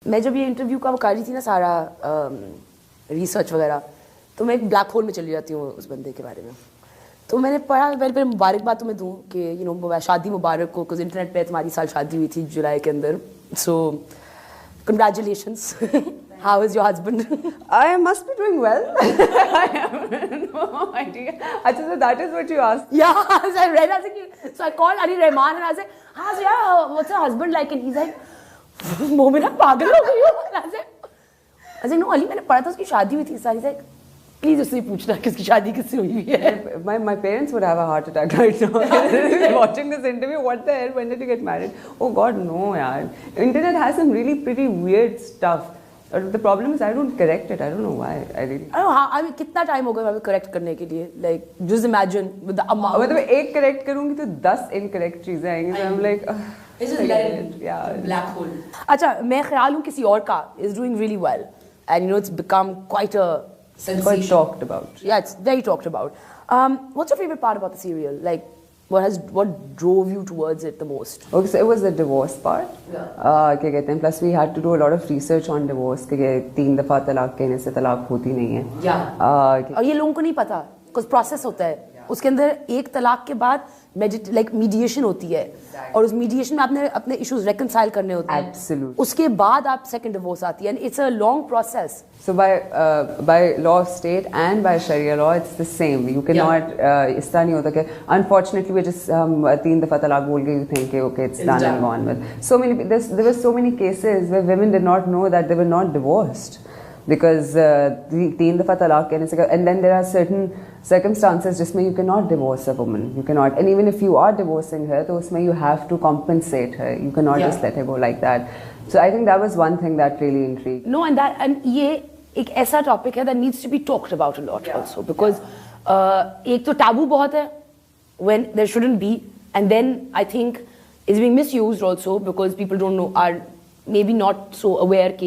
मैं जब ये इंटरव्यू का वो कर रही थी ना सारा रिसर्च वगैरह, तो मैं एक ब्लैक होल में चली जाती हूँ उस बंदे के बारे में। तो मैंने पढ़ा, पहले मुबारकबाद तुम्हें दूँ कि यू नो शादी मुबारक हो, कुछ इंटरनेट पे तुम्हारी साल शादी हुई थी जुलाई के अंदर, सो congratulations. How is your husband? I must be doing well. I have no idea. Achha, so that is what you asked. Yeah, so I read, I was like, so I called Ali Rahman and I was like, हाँ so yeah, what's your husband like? And he's like, Momina पागल हो गई हो? I was like, no Ali, मैंने पढ़ा था उसकी शादी हुई थी सारी। Like, प्लीज उससे पूछना कि उसकी शादी किससे हुई है। My parents would have a heart attack right now. Watching this interview, what the hell? When did you get married? Oh God, no, yaar. Internet has some really pretty weird stuff. The problem is I don't correct it. I don't know why. I really. I don't know how. I mean, कितना time हो गया हमें correct करने के लिए? Like, just imagine with the amount. मतलब एक correct करूँगी तो 10 incorrect चीजें आएंगी. So I'm like, it's just like yeah, black hole. अच्छा, मैं ख्याल हूँ किसी और का is doing really well, and you know it's become quite a sensation. quite talked about. Yeah, it's very talked about. What's your favorite part about the serial? Like, what drove you towards it the most? Okay, so it was the divorce part. Yeah. क्या कहते हैं? Plus we had to do a lot of research on divorce. कि 3 दफा तलाक कहने से तलाक होती नहीं है. Yeah. और ये लोगों को नहीं पता, कुछ प्रोसेस होता है. उसके अंदर एक तलाक के बाद मीडिएशन होती है, और उस मीडिएशन में आपने अपने इश्यूज रेकंसाइल करने होते हैं. Absolutely. उसके बाद आप सेकंड डिवोर्स आती है, and it's a long process. So by law of state and by Sharia law, it's the same. You cannot. इस तरह नहीं होता कि unfortunately we just 3 दफा तलाक बोल के you think okay it's done and gone with. So many there were so many cases where women did not know that they were not divorced because 3 दफा तलाक कहने से, and then there are certain circumstances जिसमें you cannot divorce a woman. You cannot, and even if you are divorcing her, तो उसमें you have to compensate her. You cannot just let her go like that. So I think that was one thing that really intrigued. No, and ये एक ऐसा topic है that needs to be talked about a lot also, because एक तो taboo बहुत है when there shouldn't be, and then I think it's being misused also because people don't know, are maybe not so aware कि